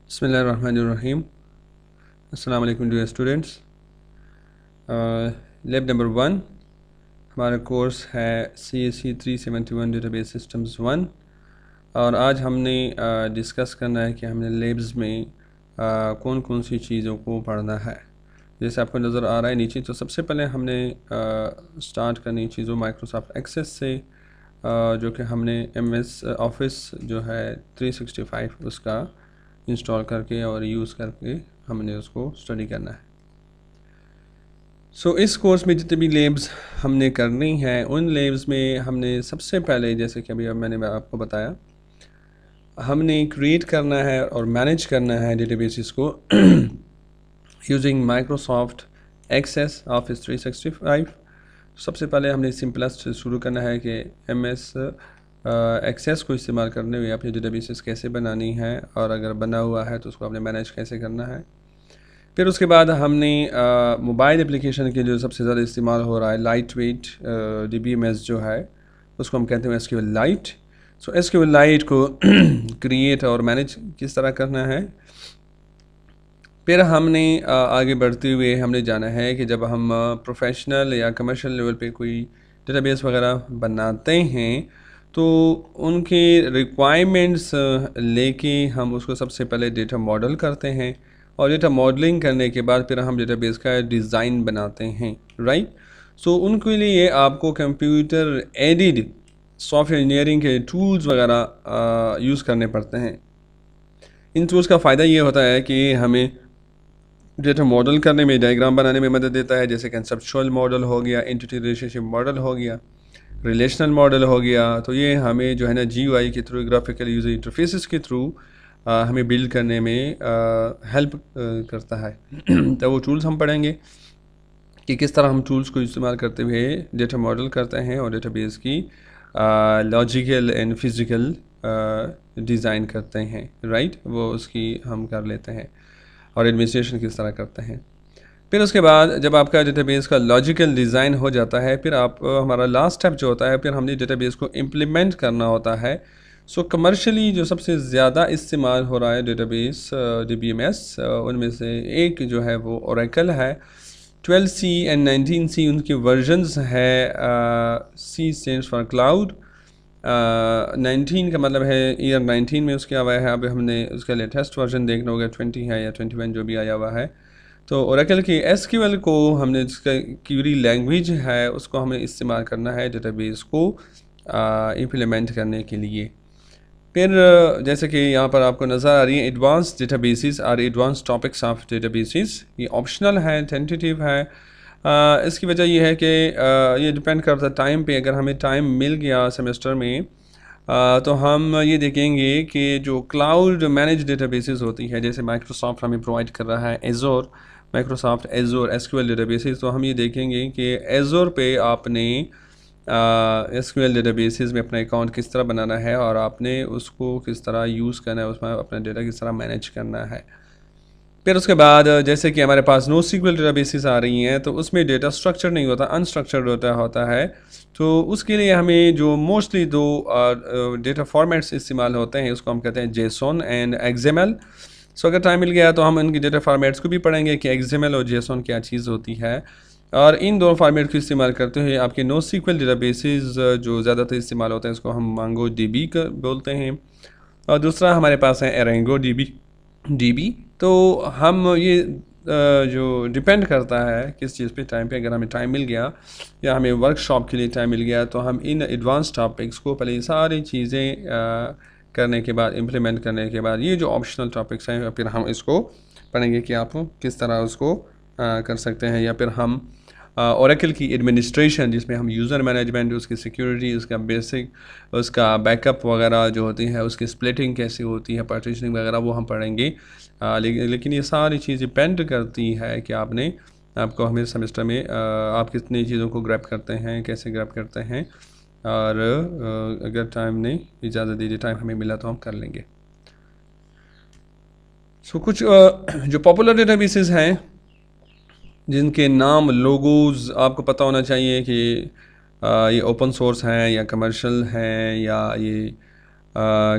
बिस्मिल्लाहिर्रहमानिर्रहीम। अस्सलाम वालेकुम डियर स्टूडेंट्स। लैब नंबर 1 हमारा कोर्स है CSE 371 डेटाबेस सिस्टम्स 1। और आज हमने डिस्कस करना है कि हमने लैब्स में कौन कौन सी चीज़ों को पढ़ना है। जैसे आपको नज़र आ रहा है नीचे, तो सबसे पहले हमने स्टार्ट करनी चीज़ों माइक्रोसॉफ्ट एक्सेस से, जो कि हमने MS ऑफिस जो है 365 उसका इंस्टॉल करके और यूज़ करके हमने उसको स्टडी करना है। इस कोर्स में जितने भी लैब्स हमने करनी है, उन लैब्स में हमने सबसे पहले, जैसे कि अभी मैंने आपको बताया, हमने क्रिएट करना है और मैनेज करना है डेटाबेसेस को यूजिंग माइक्रोसॉफ्ट एक्सेस ऑफिस 365। सबसे पहले हमने सिंपलेस्ट से शुरू करना है कि MS एक्सेस को इस्तेमाल करने हुए अपनी डेटाबेसेस कैसे बनानी है, और अगर बना हुआ है तो उसको आपने मैनेज कैसे करना है। फिर उसके बाद हमने मोबाइल एप्लीकेशन के जो सबसे ज़्यादा इस्तेमाल हो रहा है, लाइट वेट DBMS जो है, उसको हम कहते हैं SQL लाइट। SQL लाइट को क्रिएट और मैनेज किस तरह करना है। फिर हमने आगे बढ़ते हुए हमने जाना है कि जब हम प्रोफेशनल या कमर्शियल लेवल पे कोई डेटाबेस वगैरह बनाते हैं, तो उनके रिक्वायरमेंट्स लेके हम उसको सबसे पहले डेटा मॉडल करते हैं, और डेटा मॉडलिंग करने के बाद फिर हम डेटाबेस का डिज़ाइन बनाते हैं, राइट। उनके लिए आपको कंप्यूटर एडेड सॉफ्टवेयर इंजीनियरिंग के टूल्स वगैरह यूज़ करने पड़ते हैं। इन टूल्स का फ़ायदा ये होता है कि हमें डेटा मॉडल करने में, डायग्राम बनाने में मदद देता है, जैसे कंसेप्चुअल मॉडल हो गया, एंटिटी रिलेशनशिप मॉडल हो गया, रिलेशनल मॉडल हो गया। तो ये हमें जो है ना GUI के थ्रू, ग्राफिकल यूज़र इंटरफेसेस के थ्रू हमें बिल्ड करने में हेल्प करता है। तो वो टूल्स हम पढ़ेंगे कि किस तरह हम टूल्स को इस्तेमाल करते हुए डेटा मॉडल करते हैं और डेटाबेस की लॉजिकल एंड फिज़िकल डिज़ाइन करते हैं, राइट। वो उसकी हम कर लेते हैं, और एडमिनिस्ट्रेशन किस तरह करते हैं। फिर उसके बाद जब आपका डेटाबेस का लॉजिकल डिज़ाइन हो जाता है, फिर आप हमारा लास्ट स्टेप जो होता है, फिर हमने डेटाबेस को इम्प्लीमेंट करना होता है। कमर्शियली जो सबसे ज़्यादा इस्तेमाल हो रहा है डेटाबेस DBMS, उनमें से एक जो है वो ओरेकल है। 12C एंड 19C उनकी वर्जन्स है। C stands for cloud. 19 का मतलब है ईयर 19 में उसके आया है। अब हमने उसका लेटेस्ट वर्जन देखना होगा, 20 है या 21 जो भी आया हुआ है। तो ओरेकल की SQL को हमने, जिसका क्यूरी लैंग्वेज है, उसको हमें इस्तेमाल करना है डेटाबेस को इम्प्लीमेंट करने के लिए। फिर जैसे कि यहाँ पर आपको नज़र आ रही है, एडवांस डेटाबेसेस और एडवांस टॉपिक्स ऑफ डेटाबेसेस, ये ऑप्शनल है, टेंटेटिव है। इसकी वजह ये है कि ये डिपेंड करता है टाइम पे। अगर हमें टाइम मिल गया सेमेस्टर में, तो हम ये देखेंगे कि जो क्लाउड मैनेज डेटाबेसेस होती है, जैसे माइक्रोसॉफ्ट हमें प्रोवाइड कर रहा है एजोर, माइक्रोसॉफ्ट एजोर SQL डेटाबेसेस, तो हम ये देखेंगे कि एजोर पे आपने SQL डेटाबेसेस में अपना अकाउंट किस तरह बनाना है, और आपने उसको किस तरह यूज़ करना है, उसमें अपना डेटा किस तरह मैनेज करना है। फिर उसके बाद जैसे कि हमारे पास NoSQL डेटाबेसेस आ रही हैं, तो उसमें डेटा स्ट्रक्चर नहीं होता, अनस्ट्रक्चर्ड डेटा होता है। तो उसके लिए हमें जो मोस्टली दो डेटा फॉर्मेट्स इस्तेमाल होते हैं, उसको हम कहते हैं JSON एंड XML। अगर टाइम मिल गया तो हम इनकी डेटा फॉर्मेट्स को भी पढ़ेंगे कि XML और JSON क्या चीज़ होती है। और इन दोनों फॉर्मेट को इस्तेमाल करते हुए आपके NoSQL डेटाबेसेस जो ज़्यादातर इस्तेमाल होते हैं, उसको हम MongoDB बोलते हैं, और दूसरा हमारे पास है AryngoDB। तो हम ये जो डिपेंड करता है किस चीज़ पे, टाइम पे। अगर हमें टाइम मिल गया या हमें वर्कशॉप के लिए टाइम मिल गया, तो हम इन एडवांस टॉपिक्स को पहले ये सारी चीज़ें करने के बाद, इम्प्लीमेंट करने के बाद, ये जो ऑप्शनल टॉपिक्स हैं, फिर हम इसको पढ़ेंगे कि आप किस तरह उसको कर सकते हैं। या फिर हम ओरेकल की एडमिनिस्ट्रेशन, जिसमें हम यूज़र मैनेजमेंट, उसकी सिक्योरिटी, उसका बेसिक, उसका बैकअप वगैरह जो होती है, उसकी स्प्लिटिंग कैसे होती है, पार्टीशनिंग वगैरह, वो हम पढ़ेंगे। लेकिन ये सारी चीज़ डिपेंड करती है कि आपको हमें सेमेस्टर में आप कितनी चीज़ों को ग्रैब करते हैं, कैसे ग्रैब करते हैं। और अगर टाइम ने इजाज़त दीजिए, टाइम हमें मिला तो हम कर लेंगे। कुछ जो पॉपुलर डेटाबेसेस हैं, जिनके नाम, लोगोज़ आपको पता होना चाहिए कि ये ओपन सोर्स हैं या कमर्शियल हैं, या ये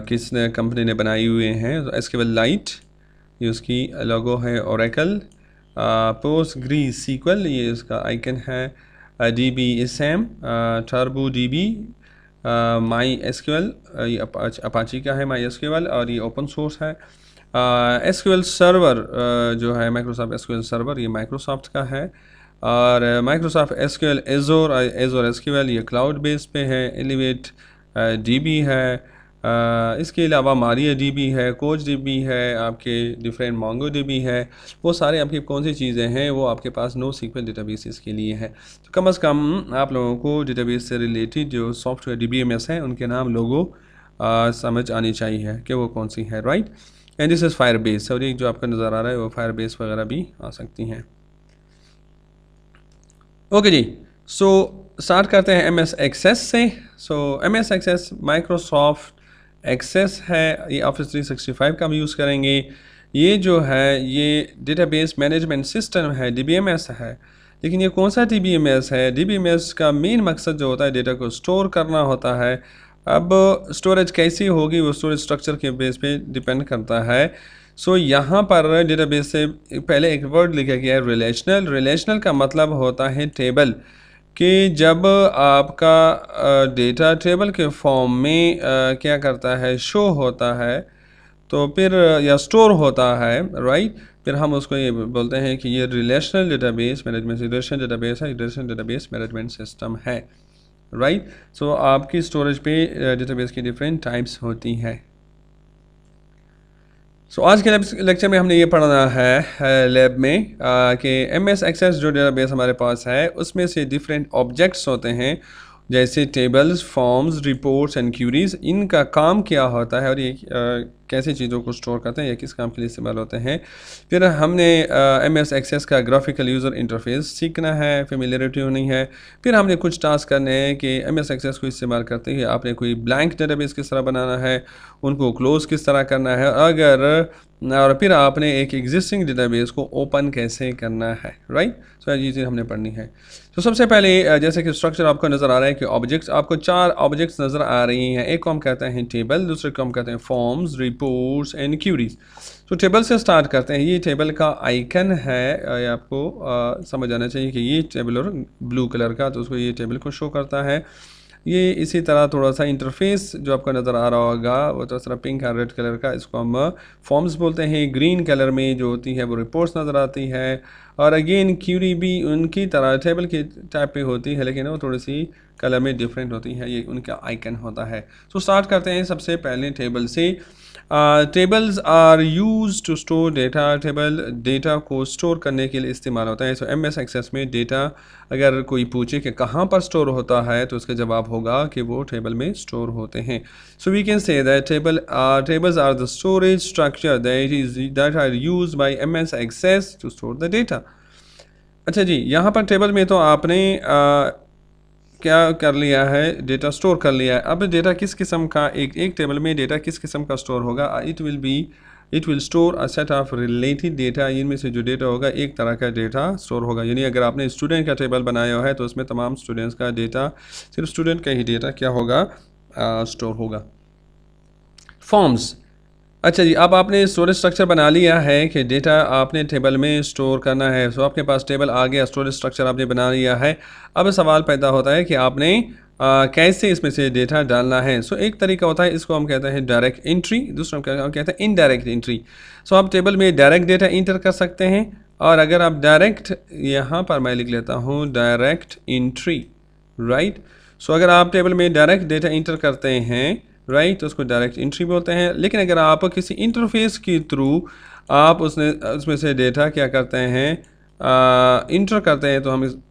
किस कंपनी ने बनाई हुए हैं। SQL लाइट, ये उसकी लोगो है। ओरेकल, PostgreSQL, ये इसका आइकन है। DBSM, TurboDB, MySQL, ये अपाची का है MySQL, और ये ओपन सोर्स है। SQL सर्वर जो है माइक्रोसॉफ्ट SQL सर्वर, ये माइक्रोसॉफ्ट का है। और माइक्रोसॉफ्ट SQL एजोर SQL, ये क्लाउड बेस पे है। एलिवेट DB है। इसके अलावा मारिया DB है, कोच DB है, आपके डिफरेंट मोंगो DB है। वो सारे आपकी कौन सी चीज़ें हैं वो आपके पास NoSQL डेटाबेसेस के लिए है। तो कम से कम आप लोगों को डेटाबेस से रिलेटेड जो सॉफ्टवेयर DBMS हैं उनके नाम लोगों समझ आनी चाहिए कि वो कौन सी है, right. And this is Firebase, और एक जो आपका नज़र आ रहा है वो फायरबेस वगैरह भी आ सकती हैं। ओके जी, सो स्टार्ट करते हैं MS एक्सेस से। सो MS एक्सेस माइक्रोसॉफ्ट एक्सेस है, ये ऑफिस 365 का हम यूज़ करेंगे। ये जो है ये डेटाबेस मैनेजमेंट सिस्टम है, DBMS है। लेकिन ये कौन सा DBMS है? DBMS का मेन मकसद जो होता है डेटा को स्टोर करना होता है। अब स्टोरेज कैसी होगी वो स्टोरेज स्ट्रक्चर के बेस पे डिपेंड करता है। सो यहाँ पर डेटाबेस से पहले एक वर्ड लिखा गया है रिलेशनल। रिलेशनल का मतलब होता है टेबल, कि जब आपका डेटा टेबल के फॉर्म में क्या करता है, शो होता है, तो फिर या स्टोर होता है, राइट। फिर हम उसको ये बोलते हैं कि ये relational database management relational database है, रिलेशनल डेटाबेस मैनेजमेंट सिस्टम है, राइट। सो आपकी स्टोरेज पे डेटाबेस की डिफरेंट टाइप्स होती हैं। सो आज के लेक्चर में हमने ये पढ़ना है लैब में कि MS एक्सेस जो डेटाबेस हमारे पास है उसमें से डिफरेंट ऑब्जेक्ट्स होते हैं, जैसे tables, forms, reports and queries. इनका काम क्या होता है और ये कैसे चीज़ों को स्टोर करते हैं या किस काम के लिए इस्तेमाल होते हैं। फिर हमने MS एक्सेस का ग्राफिकल यूज़र इंटरफेस सीखना है, फेमिलियरिटी होनी है। फिर हमने कुछ टास्क करने हैं कि MS एक्सेस को इस्तेमाल करते हुए आपने कोई ब्लैंक डेटाबेस किस तरह बनाना है, उनको क्लोज़ किस तरह करना है, और फिर आपने एक एग्जिस्टिंग डेटाबेस को ओपन कैसे करना है, राइट। सो ये चीज़ हमने पढ़नी है। तो सबसे पहले जैसे कि स्ट्रक्चर आपको नज़र आ रहा है कि ऑब्जेक्ट्स, आपको 4 ऑब्जेक्ट्स नज़र आ रही हैं। एक को हम कहते हैं टेबल, दूसरे को हम कहते हैं फॉर्म्स, रिपोर्ट्स एंड क्यूरीज। तो टेबल से स्टार्ट करते हैं। ये टेबल का आइकन है, ये आपको समझ आना चाहिए कि ये टेबल और ब्लू कलर का, तो उसको ये टेबल को शो करता है। ये इसी तरह थोड़ा सा इंटरफेस जो आपको नज़र आ रहा होगा वो थोड़ा सा पिंक और रेड कलर का, इसको हम फॉर्म्स बोलते हैं। ग्रीन कलर में जो होती है वो रिपोर्ट्स नज़र आती है। और अगेन क्यूरी भी उनकी तरह टेबल की टाइप पे होती है, लेकिन वो थोड़ी सी कलर में डिफरेंट होती है, ये उनका आइकन होता है। तो स्टार्ट करते हैं सबसे पहले टेबल से। Tables are use to store data. Table data को स्टोर करने के लिए इस्तेमाल होता है। सो MS एक्सेस में डेटा अगर कोई पूछे कि कहाँ पर स्टोर होता है तो उसका जवाब होगा कि वो टेबल में स्टोर होते हैं। So we can say that tables are the storage structure that are used by MS access to store the data. अच्छा जी, यहाँ पर टेबल में तो आपने क्या कर लिया है, डेटा स्टोर कर लिया है। अब डेटा किस किस्म का, एक टेबल में डेटा किस किस्म का स्टोर होगा? It will store a set of related data. इनमें से जो डेटा होगा एक तरह का डेटा स्टोर होगा। यानी अगर आपने स्टूडेंट का टेबल बनाया है तो उसमें तमाम स्टूडेंट्स का डेटा, सिर्फ स्टूडेंट का ही डेटा क्या होगा, स्टोर होगा। फॉर्म्स, अच्छा जी, अब आपने स्टोरेज स्ट्रक्चर बना लिया है कि डेटा आपने टेबल में स्टोर करना है। सो आपके पास टेबल आ गया, स्टोरेज स्ट्रक्चर आपने बना लिया है। अब सवाल पैदा होता है कि आपने कैसे इसमें से डेटा डालना है। सो एक तरीका होता है, इसको हम कहते हैं डायरेक्ट एंट्री, दूसरा हम कहते हैं इनडायरेक्ट एंट्री। सो आप टेबल में डायरेक्ट डेटा इंटर कर सकते हैं, और अगर आप डायरेक्ट, यहाँ पर मैं लिख लेता हूँ डायरेक्ट एंट्री, राइट। सो अगर आप टेबल में डायरेक्ट डेटा इंटर करते हैं, राइट, तो उसको डायरेक्ट एंट्री बोलते हैं। लेकिन अगर आप किसी इंटरफेस के थ्रू आप उसमें से डेटा क्या करते हैं, इंटर करते हैं, तो हम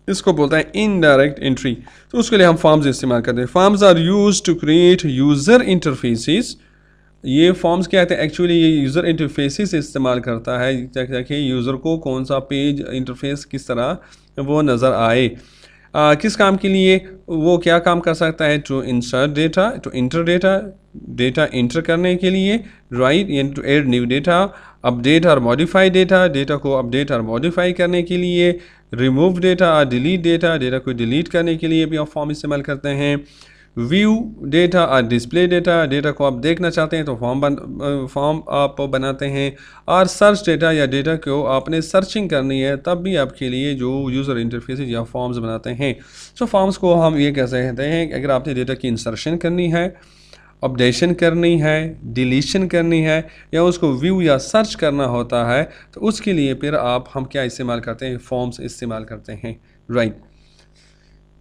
इसको बोलते हैं इनडायरेक्ट एंट्री। तो उसके लिए हम फॉर्म्स इस्तेमाल करते हैं। Forms are used to create user interfaces. ये फॉर्म्स क्या कहते हैं, एक्चुअली ये यूज़र इंटरफेसेस इस्तेमाल करता है ताकि यूज़र को कौन सा पेज इंटरफेस किस तरह वो नज़र आए। किस काम के लिए वो क्या काम कर सकता है? To insert data, to enter data enter करने के लिए, राइट, यानी to add new data, update और मॉडिफाई डेटा को अपडेट और मॉडिफाई करने के लिए, रिमूव डेटा और डिलीट डेटा को डिलीट करने के लिए भी आप फॉर्म इस्तेमाल करते हैं। व्यू डेटा और डिस्प्ले डेटा, डेटा को आप देखना चाहते हैं तो फॉर्म आप बनाते हैं। और सर्च डेटा या डेटा को आपने सर्चिंग करनी है तब भी आपके लिए जो यूज़र इंटरफेस या फॉर्म्स बनाते हैं। सो फॉर्म्स को हम ये कह सकते हैं कि अगर आपने डेटा की इंसर्शन करनी है, अपडेशन करनी है, डिलीशन करनी है या उसको व्यू या सर्च करना होता है तो उसके लिए फिर हम क्या इस्तेमाल करते हैं, फॉर्म्स इस्तेमाल करते हैं, राइट।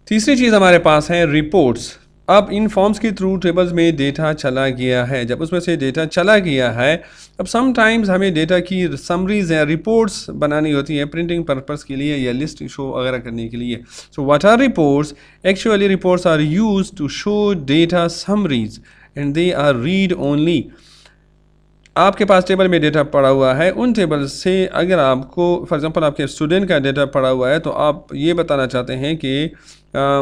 तीसरी चीज़ हमारे पास है रिपोर्ट्स। अब इन फॉर्म्स के थ्रू टेबल्स में डेटा चला गया है, जब उसमें से डेटा चला गया है अब समटाइम्स हमें डेटा की समरीज या रिपोर्ट्स बनानी होती है प्रिंटिंग पर्पस के लिए या लिस्ट शो वगैरह करने के लिए। So what are reports? Actually reports are used to show data summaries and they are read only. आपके पास टेबल में डेटा पड़ा हुआ है, उन टेबल से अगर आपको फॉर एग्जांपल आपके स्टूडेंट का डेटा पड़ा हुआ है तो आप ये बताना चाहते हैं कि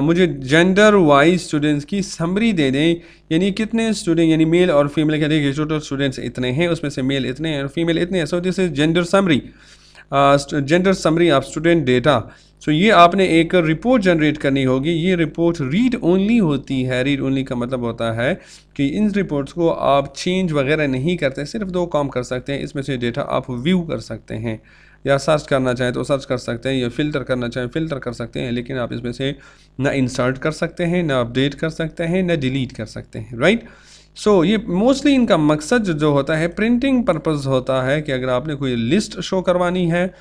मुझे जेंडर वाइज स्टूडेंट्स की समरी दे दें, यानी कितने स्टूडेंट यानी मेल और फीमेल का देखिए टोटल स्टूडेंट्स इतने हैं, उसमें से मेल इतने हैं और फीमेल इतने हैं। So this is gender summary of student data. So ये आपने एक रिपोर्ट जनरेट करनी होगी। ये रिपोर्ट रीड ओनली होती है। रीड ओनली का मतलब होता है कि इन रिपोर्ट्स को आप चेंज वगैरह नहीं करते, सिर्फ दो काम कर सकते हैं। इसमें से डेटा आप व्यू कर सकते हैं या सर्च करना चाहें तो सर्च कर सकते हैं या फिल्टर करना चाहें फिल्टर कर सकते हैं, लेकिन आप इसमें से ना इंसर्ट कर सकते हैं, ना अपडेट कर सकते हैं, ना डिलीट कर सकते हैं, राइट। सो ये मोस्टली इनका मकसद जो होता है प्रिंटिंग पर्पस होता है कि अगर आपने कोई लिस्ट शो करवानी है,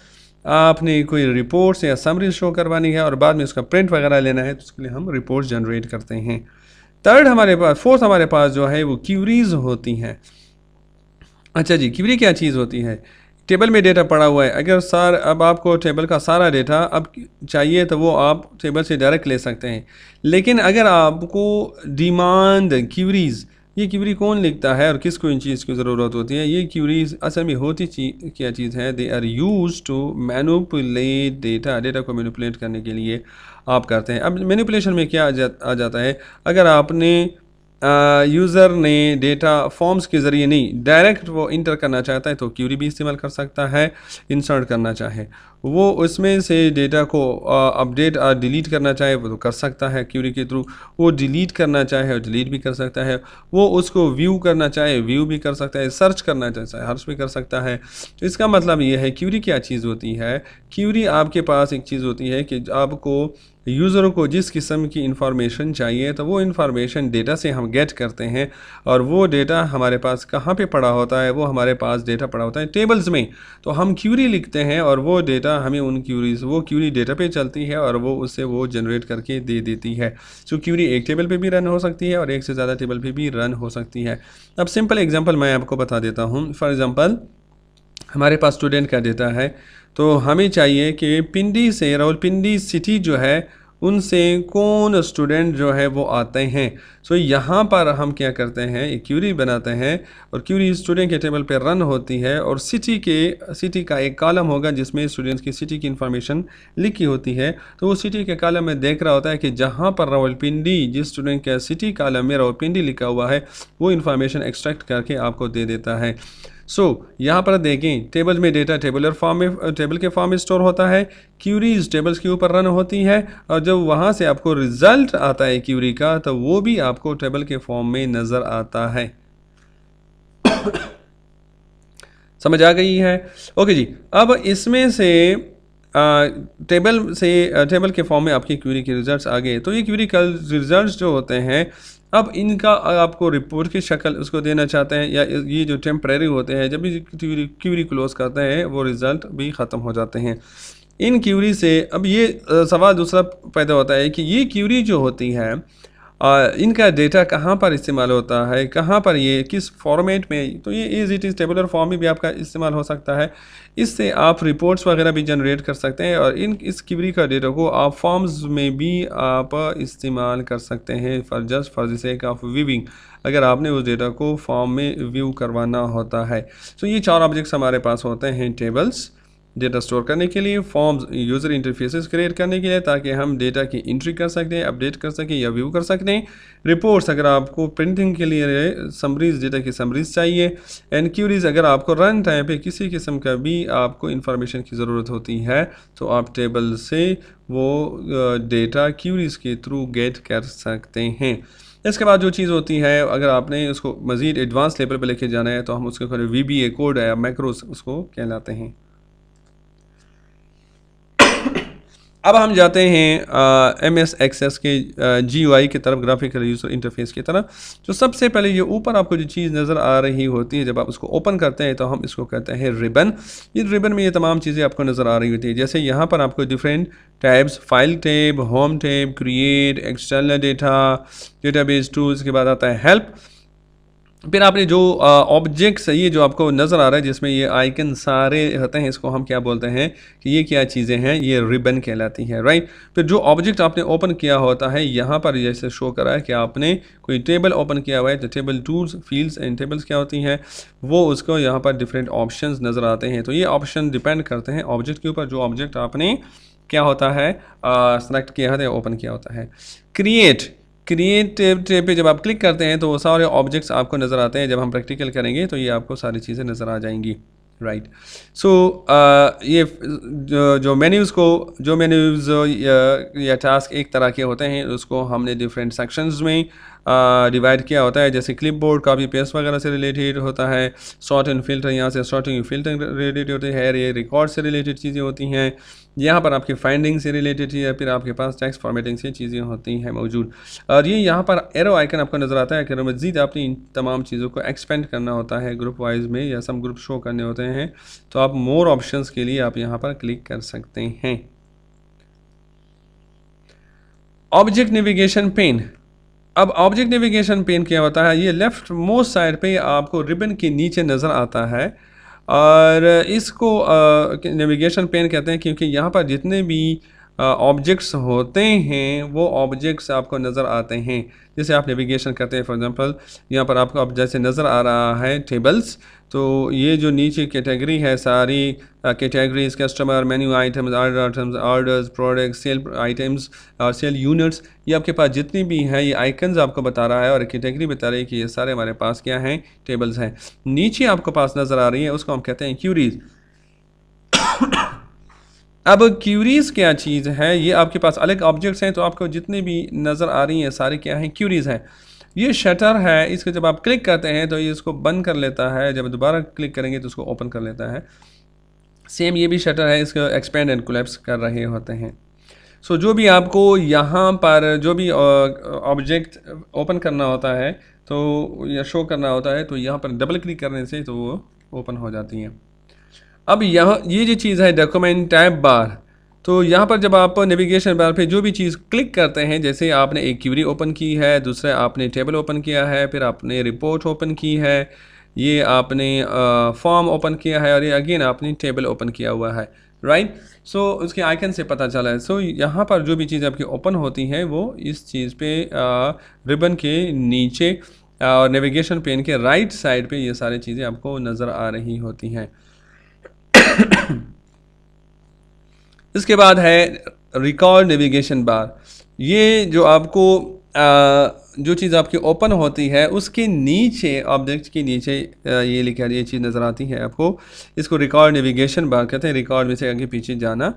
आपने कोई रिपोर्ट्स या समरी शो करवानी है और बाद में उसका प्रिंट वगैरह लेना है तो उसके लिए हम रिपोर्ट जनरेट करते हैं। फोर्थ हमारे पास जो है वो क्यूरीज होती हैं। अच्छा जी, क्यूरी क्या चीज़ होती है? टेबल में डेटा पड़ा हुआ है, अगर अब आपको टेबल का सारा डेटा अब चाहिए तो वो आप टेबल से डायरेक्ट ले सकते हैं। लेकिन अगर आपको डिमांड क्यूरीज, ये क्यूरी कौन लिखता है और किसको इन चीज़ की ज़रूरत होती है? ये क्यूरीज असल में होती क्या चीज़ है? They are use to manipulate data. Data को मैनिपुलेट करने के लिए आप करते हैं। अब मैनिपुलेशन में क्या आ जाता है? अगर आपने यूज़र ने डेटा फॉर्म्स के ज़रिए नहीं डायरेक्ट वो इंटर करना चाहता है तो क्यूरी भी इस्तेमाल कर सकता है। इंसर्ट करना चाहे वो उसमें से डेटा को अपडेट और डिलीट करना चाहे वो तो कर सकता है क्यूरी के थ्रू। वो डिलीट करना चाहे और डिलीट भी कर सकता है। वो उसको व्यू करना चाहे व्यू भी कर सकता है, सर्च करना चाहे सर्च भी कर सकता है। तो इसका मतलब ये है क्यूरी क्या चीज़ होती है? क्यूरी आपके पास एक चीज़ होती है कि आपको यूज़रों को जिस किस्म की इंफॉर्मेशन चाहिए तो वो इंफॉर्मेशन डेटा से हम गेट करते हैं और वो डेटा हमारे पास कहाँ पे पड़ा होता है? वो हमारे पास डेटा पड़ा होता है टेबल्स में। तो हम क्यूरी लिखते हैं और वो डेटा हमें वो क्यूरी डेटा पे चलती है और वो उससे वो जनरेट करके दे देती है। सो क्यूरी एक टेबल पे भी रन हो सकती है और एक से ज़्यादा टेबल पे भी रन हो सकती है। अब सिंपल एग्जांपल मैं आपको बता देता हूँ। फॉर एग्जांपल हमारे पास स्टूडेंट का डेटा है तो हमें चाहिए कि पिंडी से रावलपिंडी सिटी जो है उनसे कौन स्टूडेंट जो है वो आते हैं। सो यहाँ पर हम क्या करते हैं, एक क्यूरी बनाते हैं और क्यूरी स्टूडेंट के टेबल पे रन होती है और सिटी का एक कॉलम होगा जिसमें स्टूडेंट्स की सिटी की इंफॉर्मेशन लिखी होती है। तो वो सिटी के कॉलम में देख रहा होता है कि जहाँ पर रावलपिंडी जिस स्टूडेंट के सिटी कॉलम में रावलपिंडी लिखा हुआ है वो इन्फॉर्मेशन एक्सट्रैक्ट करके आपको दे देता है। यहाँ पर देखें टेबल में डेटा टेबल के फॉर्म में स्टोर होता है। क्यूरीज टेबल्स के ऊपर रन होती है और जब वहाँ से आपको रिजल्ट आता है क्यूरी का तो वो भी आपको टेबल के फॉर्म में नज़र आता है। समझ आ गई है? ओके जी। अब इसमें से टेबल के फॉर्म में आपकी क्यूरी के रिजल्ट्स आ गए। तो ये क्यूरी का रिजल्ट्स जो होते हैं अब इनका आपको रिपोर्ट की शक्ल उसको देना चाहते हैं या ये जो टेम्परेरी होते हैं जब भी क्यूरी क्लोज करते हैं वो रिज़ल्ट भी ख़त्म हो जाते हैं इन क्यूरी से। अब ये सवाल दूसरा पैदा होता है कि ये क्यूरी जो होती है इनका डेटा कहाँ पर इस्तेमाल होता है, कहाँ पर ये किस फॉर्मेट में? तो ये as it is tabular form में भी आपका इस्तेमाल हो सकता है। इससे आप रिपोर्ट्स वगैरह भी जनरेट कर सकते हैं और इस क्यूरी का डेटा को आप फॉर्म्स में भी आप इस्तेमाल कर सकते हैं for the sake of viewing, अगर आपने उस डेटा को फॉर्म में व्यू करवाना होता है। तो ये चार ऑब्जेक्ट्स हमारे पास होते हैं, टेबल्स डेटा स्टोर करने के लिए, फॉर्म्स यूज़र इंटरफेसेस क्रिएट करने के लिए ताकि हम डेटा की एंट्री कर सकें, अपडेट कर सकें या व्यू कर सकें, रिपोर्ट्स अगर आपको प्रिंटिंग के लिए समरीज डेटा की समरीज चाहिए, एंड क्यूरीज अगर आपको रन टाइम पे किसी किस्म का भी आपको इंफॉर्मेशन की ज़रूरत होती है तो आप टेबल से वो डेटा क्यूरीज के थ्रू गेट कर सकते हैं। इसके बाद जो चीज़ होती है, अगर आपने उसको मज़ीद एडवांस लेवल पे लेके जाना है तो हम उसके VBA कोड है, मैक्रोस उसको कहलाते हैं। अब हम जाते हैं MS एक्सेस के GUI की तरफ, ग्राफिकल यूज़र इंटरफेस की तरफ। तो सबसे पहले ये ऊपर आपको जो चीज़ नज़र आ रही होती है, जब आप उसको ओपन करते हैं तो हम इसको कहते हैं रिबन। ये रिबन में ये तमाम चीज़ें आपको नज़र आ रही होती है। जैसे यहाँ पर आपको different tabs, file tab, home tab, create, external data, database tools के बाद आता है हेल्प। फिर आपने जो ऑब्जेक्ट्स, ये जो आपको नज़र आ रहा है जिसमें ये आइकन सारे होते हैं, इसको हम क्या बोलते हैं कि ये क्या चीज़ें हैं, ये रिबन कहलाती है, राइट। फिर जो ऑब्जेक्ट आपने ओपन किया होता है, यहाँ पर जैसे शो करा है कि आपने कोई टेबल ओपन किया हुआ है, तो table tools, fields and tables क्या होती हैं, वो उसको यहाँ पर डिफरेंट ऑप्शंस नज़र आते हैं। तो ये ऑप्शन डिपेंड करते हैं ऑब्जेक्ट के ऊपर, जो ऑब्जेक्ट आपने क्या होता है सेलेक्ट किया है, ओपन किया होता है। क्रिएट टेब पे जब आप क्लिक करते हैं तो वो सारे ऑब्जेक्ट्स आपको नज़र आते हैं। जब हम प्रैक्टिकल करेंगे तो ये आपको सारी चीज़ें नज़र आ जाएंगी, राइट। सो ये जो मेन्यूज़ या टास्क एक तरह के होते हैं, उसको हमने डिफरेंट सेक्शंस में डिवाइड किया होता है। जैसे क्लिपबोर्ड, कॉपी पेस्ट वगैरह से रिलेटेड होता है। सॉर्ट एंड फिल्टर, यहाँ से सॉर्टिंग फिल्टरिंग रिलेटेड होती है। ये रिकॉर्ड से रिलेटेड चीज़ें होती हैं। यहाँ पर आपके फाइंडिंग से रिलेटेड चीज़ें, फिर आपके पास टेक्स्ट फॉर्मेटिंग से चीज़ें होती हैं मौजूद। और ये यहाँ पर एरो आइकन आपको नज़र आता है कि मज़ीद आपने इन तमाम चीज़ों को एक्सपेंड करना होता है ग्रुप वाइज में, या सब ग्रुप शो करने होते हैं, तो आप मोर ऑप्शंस के लिए आप यहाँ पर क्लिक कर सकते हैं। Object navigation pane. अब ऑब्जेक्ट नेविगेशन पेन क्या होता है, ये लेफ्ट मोस्ट साइड पे आपको रिबन के नीचे नज़र आता है, और इसको नेविगेशन पेन कहते हैं क्योंकि यहाँ पर जितने भी ऑब्जेक्ट्स होते हैं वो ऑब्जेक्ट्स आपको नज़र आते हैं। जैसे आप नेविगेशन करते हैं, फॉर एग्जांपल यहाँ पर आपको अब जैसे नज़र आ रहा है टेबल्स, तो ये जो नीचे कैटेगरी है, सारी categories, customer, menu items, orders, products, sale items और सेल यूनिट्स, ये आपके पास जितनी भी हैं ये आइकन्स आपको बता रहा है, और कैटेगरी बता रही है कि ये सारे हमारे पास क्या हैं, टेबल्स हैं। नीचे आपको पास नज़र आ रही है, उसको हम कहते हैं क्यूरीज। अब क्यूरीज क्या चीज़ है, ये आपके पास अलग ऑब्जेक्ट्स हैं, तो आपको जितनी भी नज़र आ रही हैं सारे क्या हैं, क्यूरीज हैं। ये शटर है, इसको जब आप क्लिक करते हैं तो ये इसको बंद कर लेता है, जब दोबारा क्लिक करेंगे तो उसको ओपन कर लेता है। सेम ये भी शटर है, इसको एक्सपेंड एंड कोलैप्स कर रहे होते हैं। सो जो भी आपको यहाँ पर जो भी ऑब्जेक्ट ओपन करना होता है तो या शो करना होता है, तो यहाँ पर डबल क्लिक करने से तो वो ओपन हो जाती हैं। अब यहाँ ये जो चीज़ है डॉक्यूमेंट टैब बार, तो यहाँ पर जब आप नेविगेशन बार पे जो भी चीज़ क्लिक करते हैं, जैसे आपने एक क्यूरी ओपन की है, दूसरा आपने टेबल ओपन किया है, फिर आपने रिपोर्ट ओपन की है, ये आपने फॉर्म ओपन किया है, और ये अगेन आपने टेबल ओपन किया हुआ है, राइट। सो उसके आइकन से पता चला है। सो यहाँ पर जो भी चीज़ आपकी ओपन होती है वो इस चीज़ पे रिबन के नीचे और नेविगेशन पेन के राइट साइड पे ये सारी चीज़ें आपको नज़र आ रही होती हैं। इसके बाद है रिकॉर्ड नेविगेशन बार। ये जो आपको जो चीज़ आपकी ओपन होती है उसके नीचे, ऑब्जेक्ट के नीचे ये लिखा ये चीज़ नज़र आती है आपको, इसको रिकॉर्ड नेविगेशन बार कहते हैं। रिकॉर्ड में से आगे पीछे जाना।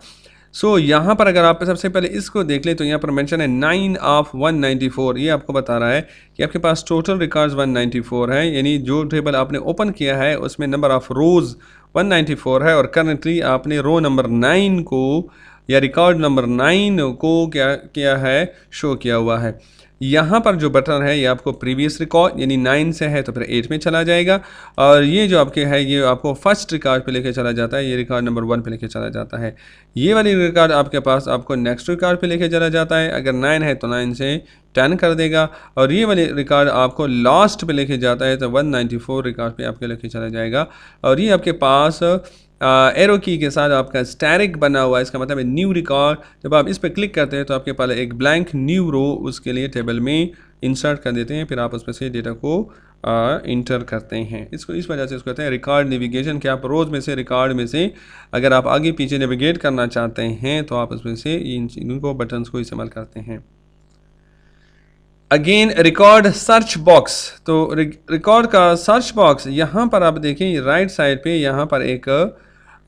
सो यहाँ पर अगर आप सबसे पहले इसको देख लें तो यहाँ पर मेंशन है 9 ऑफ 194। ये आपको बता रहा है कि आपके पास टोटल रिकॉर्ड्स 194 है, यानी जो टेबल आपने ओपन किया है उसमें नंबर ऑफ़ रोज़ 194 है, और करंटली आपने रो नंबर 9 को या रिकॉर्ड नंबर 9 को क्या किया है, शो किया हुआ है। यहाँ पर जो बटन है ये आपको प्रीवियस रिकॉर्ड, यानी 9 से है तो फिर 8 में चला जाएगा, और ये जो आपके है ये आपको फर्स्ट रिकॉर्ड पे लेके चला जाता है, ये रिकॉर्ड नंबर 1 पे लेके चला जाता है। ये वाली रिकॉर्ड आपके पास आपको नेक्स्ट रिकॉर्ड पे लेके चला जाता है, अगर 9 है तो 9 से 10 कर देगा, और ये वाली रिकॉर्ड आपको लास्ट पे लेके जाता है तो 194 रिकॉर्ड पे आपके लेके चला जाएगा। और ये आपके पास एरो की के साथ आपका स्टैटिक बना हुआ है, इसका मतलब है न्यू रिकॉर्ड। जब आप इस पर क्लिक करते हैं तो आपके पास एक ब्लैंक न्यू रो उसके लिए टेबल में इंसर्ट कर देते हैं, फिर आप उसमें से डेटा को इंटर करते हैं। इसको इस वजह से इसको कहते हैं रिकॉर्ड नेविगेशन, कि आप रोज़ में से रिकॉर्ड में से अगर आप आगे पीछे नेविगेट करना चाहते हैं तो आप उसमें से इनको बटन्स को इस्तेमाल करते हैं। अगेन रिकॉर्ड सर्च बॉक्स, तो रिकॉर्ड का सर्च बॉक्स यहाँ पर आप देखें राइट साइड पे यहाँ पर एक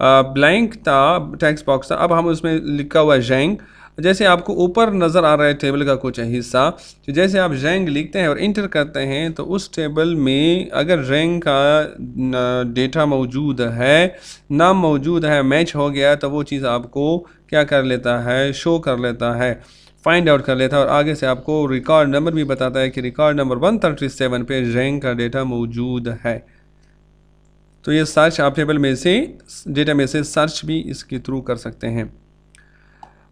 ब्लैंक था टेक्स्ट बॉक्स था, अब हम उसमें लिखा हुआ है जैंग। जैसे आपको ऊपर नज़र आ रहा है टेबल का कुछ हिस्सा, तो जैसे आप रैंक लिखते हैं और इंटर करते हैं तो उस टेबल में अगर रैंक का डेटा मौजूद है, नाम मौजूद है, मैच हो गया, तो वो चीज़ आपको क्या कर लेता है, शो कर लेता है, फाइंड आउट कर लेता है और आगे से आपको रिकॉर्ड नंबर भी बताता है कि रिकॉर्ड नंबर 137 पे रैंक का डेटा मौजूद है। तो ये सर्च आप टेबल में से, डेटा में से सर्च भी इसके थ्रू कर सकते हैं।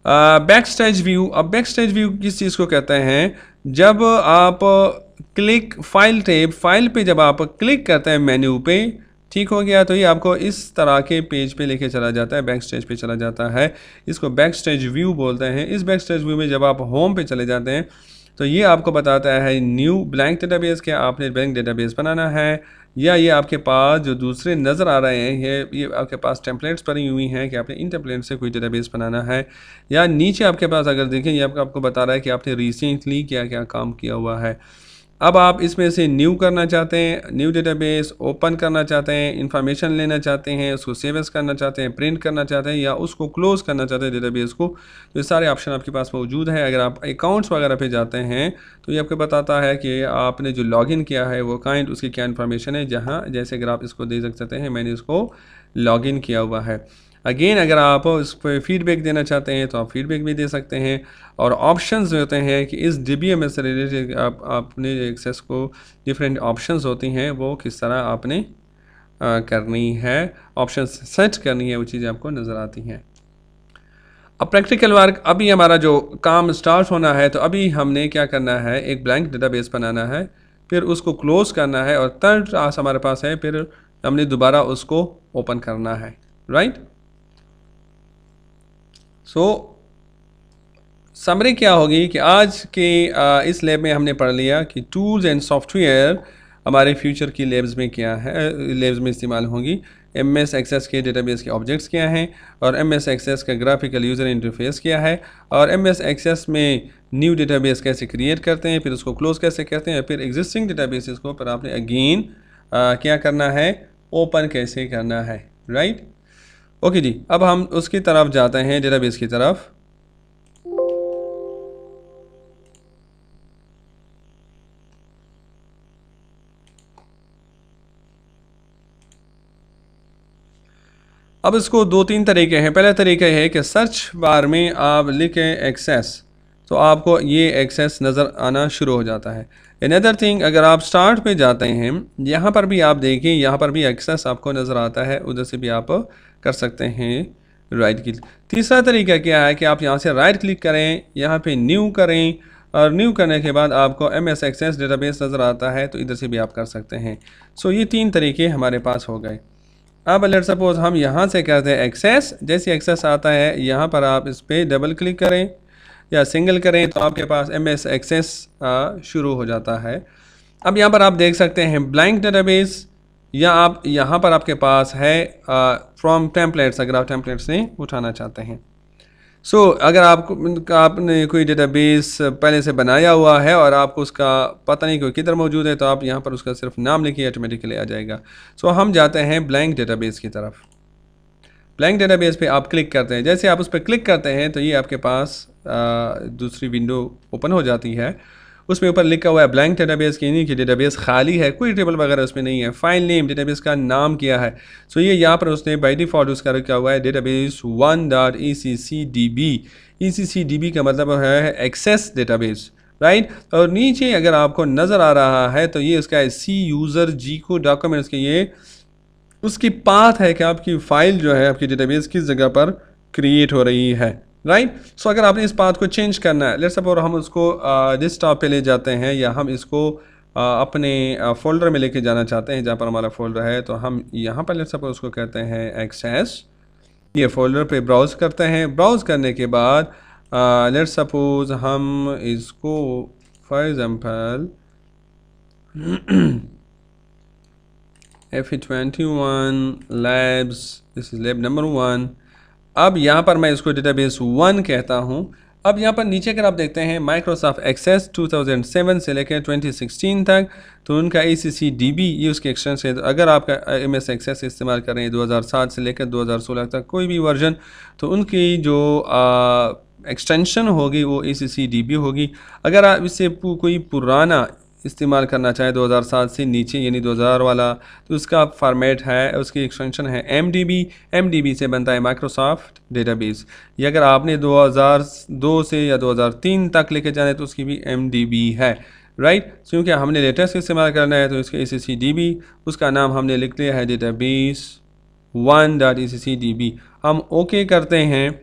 बैक स्टेज व्यू, अब बैक स्टेज व्यू किस चीज़ को कहते हैं, जब आप क्लिक फाइल टैब, फाइल पे जब आप क्लिक करते हैं मेन्यू पे, ठीक हो गया, तो ये आपको इस तरह के पेज पे लेके चला जाता है, बैक स्टेज पे चला जाता है। इसको बैक स्टेज व्यू बोलते हैं। इस बैक स्टेज व्यू में जब आप होम पे चले जाते हैं तो ये आपको बताता है न्यू ब्लैंक डेटाबेस, क्या आपने ब्लैंक डेटाबेस बनाना है, या ये आपके पास जो दूसरे नज़र आ रहे हैं ये आपके पास टेम्पलेट्स पड़ी हुई हैं कि आपने इन टेम्पलेट से कोई डेटाबेस बनाना है, या नीचे आपके पास अगर देखें ये आपको बता रहा है कि आपने रिसेंटली क्या क्या काम किया हुआ है। अब आप इसमें से न्यू करना चाहते हैं, न्यू डेटाबेस ओपन करना चाहते हैं, इंफॉर्मेशन लेना चाहते हैं, उसको सेव एज करना चाहते हैं, प्रिंट करना चाहते हैं, या उसको क्लोज़ करना चाहते हैं डेटाबेस को, तो ये सारे ऑप्शन आपके पास मौजूद है। अगर आप अकाउंट्स वगैरह पे जाते हैं तो ये आपको बताता है कि आपने जो लॉगिन किया है वो काइंड उसकी क्या इन्फॉर्मेशन है, जहाँ जैसे अगर आप इसको दे सकते हैं मैंने इसको लॉगिन किया हुआ है। अगेन अगर आप उस पर फीडबैक देना चाहते हैं तो आप फीडबैक भी दे सकते हैं। और ऑप्शंस जो होते हैं कि इस DBMS से रिलेटेड आपने एक्सेस को डिफरेंट ऑप्शंस होती हैं वो किस तरह आपने करनी है, ऑप्शन सेट करनी है, वो चीज़ें आपको नज़र आती हैं। अब प्रैक्टिकल वर्क, अभी हमारा जो काम स्टार्ट होना है, तो अभी हमने क्या करना है, एक ब्लैंक डेटाबेस बनाना है, फिर उसको क्लोज़ करना है, और थर्ड टास्क हमारे पास है, फिर हमने दोबारा उसको ओपन करना है, राइट। सो समरी क्या होगी कि आज के इस लैब में हमने पढ़ लिया कि टूल्स एंड सॉफ्टवेयर हमारे फ्यूचर की लैब्स में क्या है, लैब्स में इस्तेमाल होंगी। MS एक्सेस के डेटाबेस के ऑब्जेक्ट्स क्या हैं, और MS एक्सेस का ग्राफिकल यूज़र इंटरफेस क्या है, और MS एक्सेस में न्यू डेटाबेस कैसे क्रिएट करते हैं, फिर उसको क्लोज कैसे करते हैं, फिर एग्जिस्टिंग डेटाबेसेस को फिर आपने अगेन क्या करना है, ओपन कैसे करना है, राइट। ओके जी, अब हम उसकी तरफ जाते हैं, डेटाबेस की तरफ। अब इसको दो तीन तरीके हैं। पहला तरीका है कि सर्च बार में आप लिखें एक्सेस, तो आपको ये एक्सेस नज़र आना शुरू हो जाता है। अनदर थिंग, अगर आप स्टार्ट पे जाते हैं, यहाँ पर भी आप देखें, यहाँ पर भी एक्सेस आपको नज़र आता है, उधर से भी आप कर सकते हैं राइट क्लिक। तीसरा तरीका क्या है कि आप यहाँ से राइट क्लिक करें, यहाँ पे न्यू करें, और न्यू करने के बाद आपको MS एक्सेस डेटाबेस नज़र आता है, तो इधर से भी आप कर सकते हैं। सो ये तीन तरीके हमारे पास हो गए। अब लेट्स सपोज हम यहाँ से करते हैं एक्सेस, जैसे एक्सेस आता है यहाँ पर आप इस पर डबल क्लिक करें या सिंगल करें तो आपके पास MS एक्सेस शुरू हो जाता है। अब यहाँ पर आप देख सकते हैं ब्लैंक डेटाबेस, या आप यहाँ पर आपके पास है फ्रॉम टेम्पलेट्स, अगर आप टेम्पलेट्स से उठाना चाहते हैं। सो अगर आपने कोई डेटाबेस पहले से बनाया हुआ है और आपको उसका पता नहीं कोई किधर मौजूद है, तो आप यहाँ पर उसका सिर्फ नाम लिखिए, ऑटोमेटिकली आ जाएगा। सो हम जाते हैं ब्लैंक डेटाबेस की तरफ। ब्लैंक डेटाबेस पे आप क्लिक करते हैं, जैसे आप उस पर क्लिक करते हैं तो ये आपके पास दूसरी विंडो ओपन हो जाती है। उसमें ऊपर लिखा हुआ है ब्लैंक डेटाबेस, की नहीं कि डेटाबेस खाली है, कोई टेबल वगैरह उसमें नहीं है। फाइल नेम, डेटाबेस का नाम क्या है, सो ये यहाँ पर उसने बाय डिफ़ॉल्ट उसका रखा हुआ है डेटाबेस 1.ECCDB। ECCDB का मतलब है एक्सेस डेटाबेस, राइट। और नीचे अगर आपको नज़र आ रहा है तो ये उसका है C यूज़र G को डॉक्यूमेंट्स के, ये उसकी पाथ है कि आपकी फ़ाइल जो है आपकी डेटाबेस किस जगह पर क्रिएट हो रही है, राइट। सो अगर आपने इस पाथ को चेंज करना है, लेट्स सपोज हम उसको डेस्कटॉप पे ले जाते हैं, या हम इसको अपने फ़ोल्डर में लेके जाना चाहते हैं जहाँ पर हमारा फ़ोल्डर है, तो हम यहाँ पर लेट्स सपोज उसको कहते हैं एक्सेस। ये फ़ोल्डर पे ब्राउज़ करते हैं। ब्राउज़ करने के बाद लेट्स सपोज हम इसको for example F21 labs, this is lab number 1। अब यहाँ पर मैं इसको डेटाबेस 1 कहता हूँ। अब यहाँ पर नीचे अगर आप देखते हैं माइक्रोसॉफ्ट एक्सेस 2007 से लेकर 2016 तक, तो उनका ECCDB ये उसके एक्सटेंशन है। तो अगर आपका MS एक्सेस इस्तेमाल कर रहे हैं 2007 से लेकर 2016 तक कोई भी वर्जन, तो उनकी जो एक्सटेंशन होगी वो ACCDB होगी। अगर आप इससे कोई पुराना इस्तेमाल करना चाहें 2007 से नीचे यानी 2000 वाला, तो उसका फॉर्मेट है, उसकी एक्सटेंशन है MDB से बनता है माइक्रोसॉफ्ट डेटाबेस। ये अगर आपने 2002 से या 2003 तक लेके जाना है तो उसकी भी MDB है, राइट। क्योंकि हमने लेटेस्ट इस्तेमाल करना है तो इसका ACCDB, उसका नाम हमने लिख लिया है डेटाबेस 1.ACCDB। हम ओके करते हैं।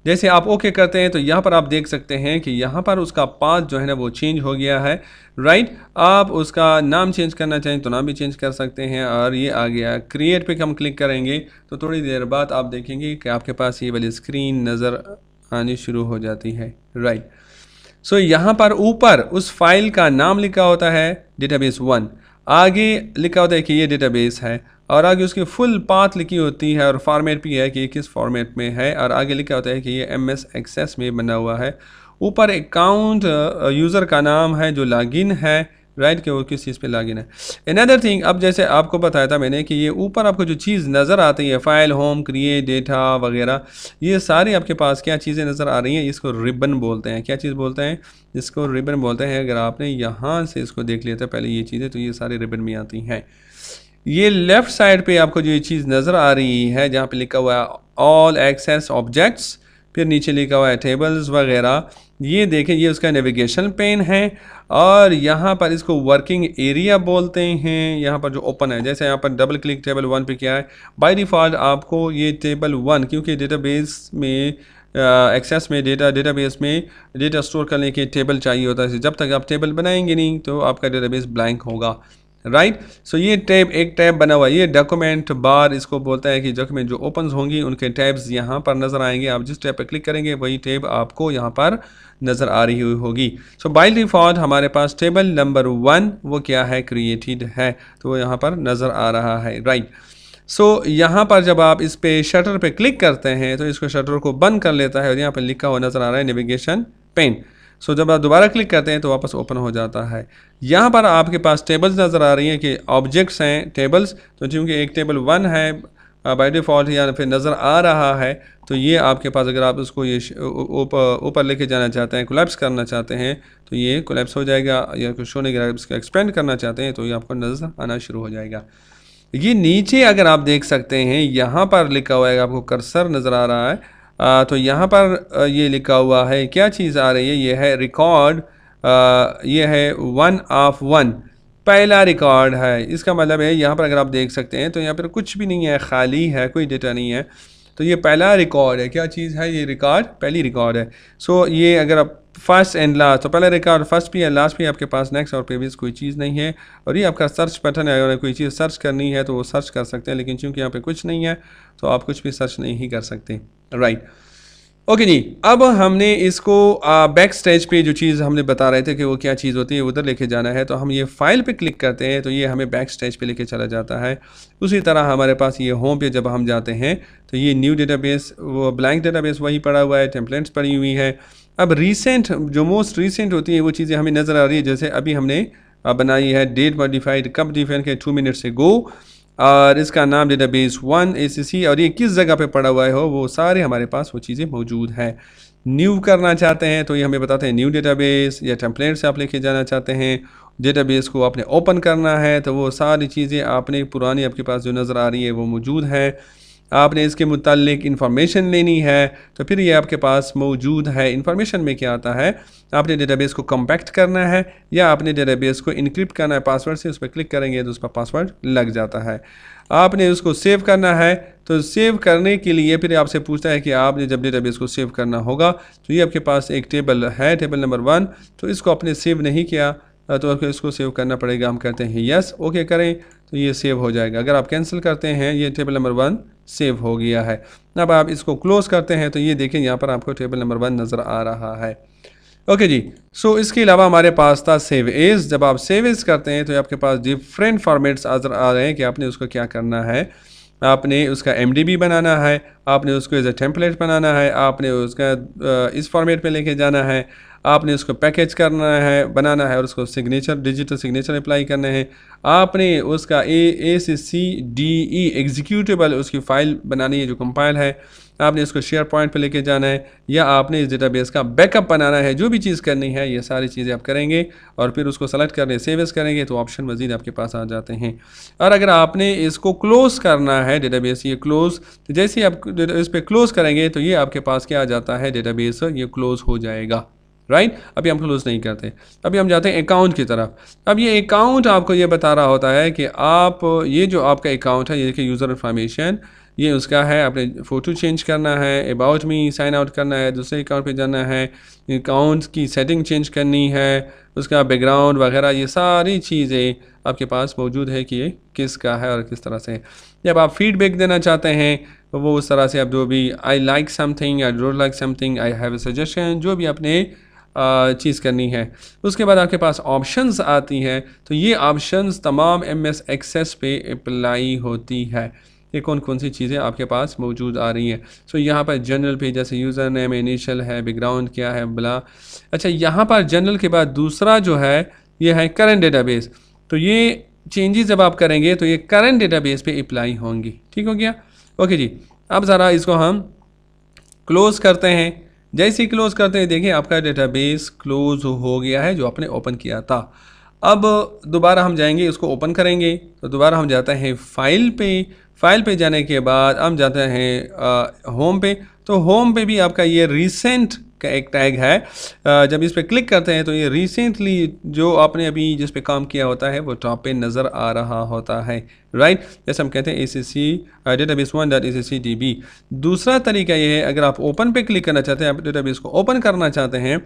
जैसे आप ओके करते हैं तो यहाँ पर आप देख सकते हैं कि यहाँ पर उसका पाथ जो है ना वो चेंज हो गया है, राइट। आप उसका नाम चेंज करना चाहें तो नाम भी चेंज कर सकते हैं और ये आ गया। क्रिएट पे हम क्लिक करेंगे तो थोड़ी देर बाद आप देखेंगे कि आपके पास ये वाली स्क्रीन नज़र आनी शुरू हो जाती है, राइट। सो यहाँ पर ऊपर उस फाइल का नाम लिखा होता है डेटाबेस 1, आगे लिखा होता है कि ये डेटाबेस है और आगे उसकी फुल पाथ लिखी होती है और फॉर्मेट भी है कि किस फॉर्मेट में है और आगे लिखा होता है कि ये MS एक्सेस में बना हुआ है। ऊपर अकाउंट यूज़र का नाम है जो लॉगिन है, राइट, कि वो किस चीज़ पे लॉगिन है। अनदर थिंग, अब जैसे आपको बताया था मैंने कि ये ऊपर आपको जो चीज़ नज़र आती है फाइल, होम, क्रिएट, डेटा वगैरह, ये सारी आपके पास क्या चीज़ें नज़र आ रही हैं, इसको रिबन बोलते हैं। क्या चीज़ बोलते हैं? इसको रिबन बोलते हैं। अगर आपने यहाँ से इसको देख लिया था पहले ये चीज़ें, तो ये सारे रिबन में आती हैं। ये लेफ़्ट साइड पे आपको जो ये चीज़ नज़र आ रही है जहाँ पे लिखा हुआ है ऑल एक्सेस ऑब्जेक्ट्स, फिर नीचे लिखा हुआ है टेबल्स वगैरह, ये देखें ये उसका नेविगेशन पेन है और यहाँ पर इसको वर्किंग एरिया बोलते हैं। यहाँ पर जो ओपन है, जैसे यहाँ पर डबल क्लिक टेबल 1 पे किया है, बाय डिफ़ॉल्ट आपको ये टेबल 1, क्योंकि डेटाबेस में एक्सेस में डेटाबेस में डेटा स्टोर करने के टेबल चाहिए होता है। जब तक आप टेबल बनाएंगे नहीं तो आपका डेटाबेस ब्लैंक होगा, राइट। सो ये टैब, एक टैब बना हुआ है, ये डॉक्यूमेंट बार इसको बोलता है कि डॉक्यूमेंट जो ओपन होंगी उनके टैब्स यहाँ पर नज़र आएंगे। आप जिस टैब पर क्लिक करेंगे वही टैब आपको यहाँ पर नज़र आ रही होगी। सो बाय डिफ़ॉल्ट हमारे पास टेबल नंबर 1 वो क्या है, क्रिएटेड है, तो वो यहाँ पर नज़र आ रहा है, राइट। सो यहाँ पर जब आप इस पे शटर पे क्लिक करते हैं तो इसको शटर को बंद कर लेता है और यहाँ पर लिखा हुआ नज़र आ रहा है नेविगेशन पेन। सो जब आप दोबारा क्लिक करते हैं तो वापस ओपन हो जाता है। यहाँ पर आपके पास टेबल्स नज़र आ रही हैं कि ऑब्जेक्ट्स हैं टेबल्स, तो चूँकि एक टेबल 1 है बाय डिफ़ॉल्ट या फिर नज़र आ रहा है, तो ये आपके पास अगर आप उसको ये ऊपर लेके जाना चाहते हैं, कोलैप्स करना चाहते हैं तो ये कोलैप्स हो जाएगा, या कुछ होने के इसका एक्सपेंड करना चाहते हैं तो ये आपको नज़र आना शुरू हो जाएगा। ये नीचे अगर आप देख सकते हैं यहाँ पर लिखा हुआ है, आपको कर्सर नज़र आ रहा है, तो यहाँ पर ये लिखा हुआ है, क्या चीज़ आ रही है, ये है रिकॉर्ड, ये है 1 of 1, पहला रिकॉर्ड है। इसका मतलब है यहाँ पर अगर आप देख सकते हैं तो यहाँ पर कुछ भी नहीं है, खाली है, कोई डेटा नहीं है, तो ये पहला रिकॉर्ड है। क्या चीज़ है ये? रिकॉर्ड, पहली रिकॉर्ड है। सो ये अगर आप फर्स्ट एंड लास्ट, तो पहला रिकॉर्ड फर्स्ट भी है, लास्ट भी आपके पास, नेक्स्ट और प्रीवियस कोई चीज़ नहीं है। और ये आपका सर्च बटन है, अगर कोई चीज़ सर्च करनी है तो वो सर्च कर सकते हैं, लेकिन चूंकि यहाँ पे कुछ नहीं है तो आप कुछ भी सर्च नहीं कर सकते, राइट। ओके जी, अब हमने इसको बैक स्टेज पे जो चीज़ हमने बता रहे थे कि वो क्या चीज़ होती है उधर लेके जाना है, तो हम ये फाइल पे क्लिक करते हैं तो ये हमें बैक स्टेज पे लेके चला जाता है। उसी तरह हमारे पास ये होम पे जब हम जाते हैं तो ये न्यू डेटाबेस, वो ब्लैंक डेटाबेस वही पड़ा हुआ है, टेम्पलेट्स पड़ी हुई है। अब रीसेंट, जो मोस्ट रीसेंट होती है वो चीज़ें हमें नज़र आ रही है, जैसे अभी हमने बनाई है डेट मॉडिफाइड कब डिफाइन के 2 मिनट से गो, और इसका नाम डेटाबेस 1 ACC, और ये किस जगह पे पड़ा हुआ है हो वो सारे हमारे पास वो चीज़ें मौजूद हैं। न्यू करना चाहते हैं तो ये हमें बताते हैं न्यू डेटाबेस, या टेम्पलेट से आप लेके जाना चाहते हैं, डेटाबेस को आपने ओपन करना है तो वो सारी चीज़ें आपने पुरानी आपके पास जो नज़र आ रही है वो मौजूद है। आपने इसके मुताल्लिक इन्फॉर्मेशन लेनी है तो फिर ये आपके पास मौजूद है। इन्फॉर्मेशन में क्या आता है, आपने डेटाबेस को कॉम्पैक्ट करना है या आपने डेटाबेस को इनक्रिप्ट करना है पासवर्ड से, उस पर क्लिक करेंगे तो उस पर पासवर्ड लग जाता है। आपने उसको सेव करना है तो सेव करने के लिए फिर आपसे पूछता है कि आपने जब डेटाबेस को सेव करना होगा तो ये आपके पास एक टेबल है, टेबल नंबर 1, तो इसको आपने सेव नहीं किया तो आपको इसको सेव करना पड़ेगा। हम कहते हैं यस, ओके करें तो ये सेव हो जाएगा। अगर आप कैंसिल करते हैं ये टेबल नंबर 1 सेव हो गया है। अब आप इसको क्लोज़ करते हैं तो ये देखें यहाँ पर आपको टेबल नंबर 1 नज़र आ रहा है। ओके जी, सो इसके अलावा हमारे पास था सेव एज। जब आप सेव एज करते हैं तो आपके पास डिफरेंट फॉर्मेट्स नज़र आ रहे हैं कि आपने उसको क्या करना है। आपने उसका MDB बनाना है, आपने उसको एज ए टेम्पलेट बनाना है, आपने उसका इस फॉर्मेट में लेके जाना है, आपने उसको पैकेज करना है, बनाना है और उसको सिग्नेचर, डिजिटल सिग्नेचर अप्लाई करने हैं। आपने उसका ACCDE एग्जीक्यूटेबल उसकी फ़ाइल बनानी है जो कंपाइल है, आपने इसको शेयर पॉइंट पे लेके जाना है, या आपने इस डेटाबेस का बैकअप बनाना है। जो भी चीज़ करनी है ये सारी चीज़ें आप करेंगे और फिर उसको सेलेक्ट करने सेव एज़ करेंगे तो ऑप्शन मज़ीद आपके पास आ जाते हैं। और अगर आपने इसको क्लोज़ करना है डेटाबेस, ये क्लोज़, तो जैसे ही आप इस पर क्लोज़ करेंगे तो ये आपके पास क्या आ जाता है, डेटाबेस ये क्लोज़ हो जाएगा। राइट, अभी हम क्लोज़ नहीं करते, अभी हम जाते हैं अकाउंट की तरफ। अब ये अकाउंट आपको ये बता रहा होता है कि आप ये जो आपका अकाउंट है, ये देखिए यूज़र इन्फॉर्मेशन ये उसका है, आपने फ़ोटो चेंज करना है, अबाउट मी साइन आउट करना है, दूसरे अकाउंट पे जाना है, अकाउंट की सेटिंग चेंज करनी है, उसका बैकग्राउंड वगैरह ये सारी चीज़ें आपके पास मौजूद है कि ये किसका है और किस तरह से। जब आप फीडबैक देना चाहते हैं तो वो उस तरह से आप जो भी I like something, I don't like something, I have a suggestion, जो भी आपने चीज़ करनी है। उसके बाद आपके पास ऑप्शंस आती हैं, तो ये ऑप्शंस तमाम MS एक्सेस पे अप्लाई होती है। ये कौन कौन सी चीज़ें आपके पास मौजूद आ रही हैं। सो यहाँ पर जनरल पे जैसे यूज़र नेम, इनिशियल है, बैकग्राउंड क्या है, बला। अच्छा, यहाँ पर जनरल के बाद दूसरा जो है ये है करंट डेटाबेस। तो ये चेंजेस जब आप करेंगे तो ये करंट डेटाबेस पे अप्लाई होंगी। ठीक हो गया, ओके जी। अब ज़रा इसको हम क्लोज़ करते हैं। जैसे ही क्लोज़ करते हैं देखिए आपका डेटाबेस क्लोज़ हो गया है जो आपने ओपन किया था। अब दोबारा हम जाएंगे, उसको ओपन करेंगे तो दोबारा हम जाते हैं फाइल पे जाने के बाद हम जाते हैं होम पे। तो होम पे भी आपका ये रिसेंट का एक टैग है। जब इस पर क्लिक करते हैं तो ये रिसेंटली जो आपने अभी जिस पे काम किया होता है वो टॉप पे नज़र आ रहा होता है। राइट, जैसे हम कहते हैं ACC डेटाबेस 1.ACCDB। दूसरा तरीका ये है, अगर आप ओपन पे क्लिक करना चाहते हैं, आप डेटाबेस को ओपन करना चाहते हैं,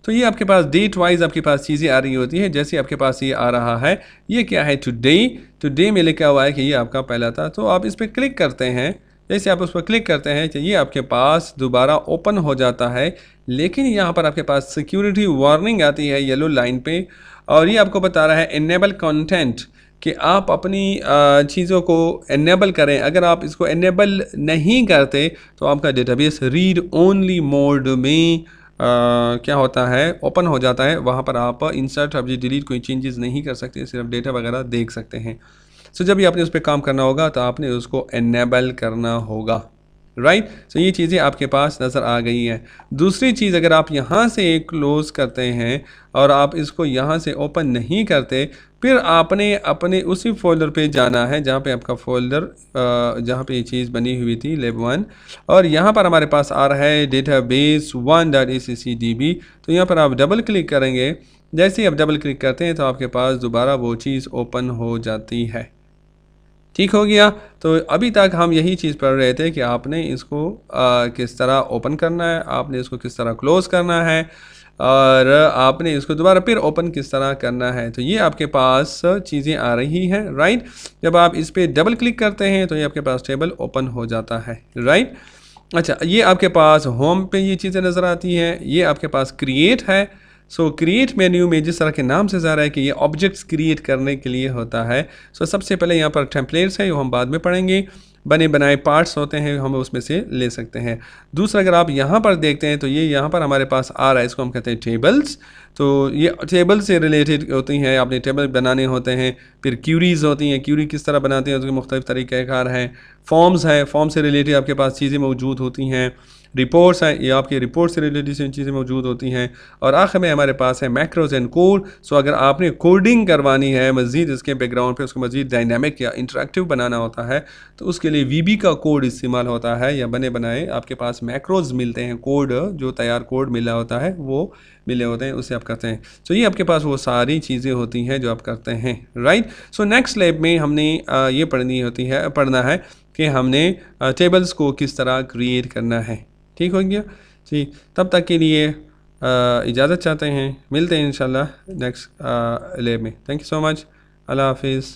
तो ये आपके पास डेट वाइज आपके पास चीज़ें आ रही होती है। जैसे आपके पास ये आ रहा है, ये क्या है, टुडे में लिखा हुआ है कि ये आपका पहला था। तो आप इस पर क्लिक करते हैं, जैसे आप उस पर क्लिक करते हैं तो ये आपके पास दोबारा ओपन हो जाता है। लेकिन यहाँ पर आपके पास सिक्योरिटी वार्निंग आती है येलो लाइन पे, और ये आपको बता रहा है इनेबल कंटेंट, कि आप अपनी चीज़ों को इनेबल करें। अगर आप इसको इनेबल नहीं करते तो आपका डेटाबेस रीड ओनली मोड में क्या होता है, ओपन हो जाता है। वहाँ पर आप इंसर्ट, अपडेट, डिलीट कोई चेंजेस नहीं कर सकते, सिर्फ डेटा वगैरह देख सकते हैं। सो जब भी आपने उस पर काम करना होगा तो आपने उसको इनेबल करना होगा। राइट, सो ये चीज़ें आपके पास नज़र आ गई हैं। दूसरी चीज़, अगर आप यहाँ से क्लोज़ करते हैं और आप इसको यहाँ से ओपन नहीं करते, फिर आपने अपने उसी फोल्डर पे जाना है जहाँ पे आपका फोल्डर जहाँ पे ये चीज़ बनी हुई थी lab 1, और यहाँ पर हमारे पास आ रहा है डेटाबेस 1.ACCDB। तो यहाँ पर आप डबल क्लिक करेंगे। जैसे ही आप डबल क्लिक करते हैं तो आपके पास दोबारा वो चीज़ ओपन हो जाती है। ठीक हो गया। तो अभी तक हम यही चीज़ पढ़ रहे थे कि आपने इसको किस तरह ओपन करना है, आपने इसको किस तरह क्लोज़ करना है, और आपने इसको दोबारा फिर ओपन किस तरह करना है। तो ये आपके पास चीज़ें आ रही हैं। राइट, जब आप इस पर डबल क्लिक करते हैं तो ये आपके पास टेबल ओपन हो जाता है। राइट, अच्छा, ये आपके पास होम पे ये चीज़ें नज़र आती हैं। ये आपके पास क्रिएट है। सो क्रिएट मेन्यू में जिस तरह के नाम से ज़ा रहा है कि ये ऑब्जेक्ट्स क्रिएट करने के लिए होता है। सो सबसे पहले यहाँ पर टेम्पलेट्स है, वो हम बाद में पढ़ेंगे। बने बनाए पार्ट्स होते हैं, हम उसमें से ले सकते हैं। दूसरा, अगर आप यहाँ पर देखते हैं तो ये यहाँ पर हमारे पास आ रहा है, इसको हम कहते हैं टेबल्स। तो ये टेबल से रिलेटेड होती हैं, आपने टेबल बनाने होते हैं। फिर क्यूरीज़ होती हैं, क्यूरी किस तरह बनाते हैं उसके मुख्तलिफ तरीक़ाकार हैं। फॉर्म्स है, फॉर्म से रिलेटेड आपके पास चीज़ें मौजूद होती हैं। रिपोर्ट्स हैं, ये आपकी रिपोर्ट से रिलेटेड चीज़ें मौजूद होती हैं। और आखिर में हमारे पास है मैक्रोज एंड कोड। सो अगर आपने कोडिंग करवानी है मज़ीद इसके बैकग्राउंड पे, उसको मज़ीद डायनामिक या इंटरेक्टिव बनाना होता है, तो उसके लिए VB का कोड इस्तेमाल होता है, या बने बनाए आपके पास मैक्रोज मिलते हैं, कोड जो तैयार कोड मिला होता है वो मिले होते हैं, उससे आप करते हैं। सो ये आपके पास वो सारी चीज़ें होती हैं जो आप करते हैं। राइट, सो नेक्स्ट लैब में हमने ये पढ़ना है कि हमने टेबल्स को किस तरह क्रिएट करना है। ठीक हो गया जी। तब तक के लिए इजाज़त चाहते हैं, मिलते हैं इंशाल्लाह नेक्स्ट लैब में। थैंक यू सो मच, अल्लाह हाफिज़।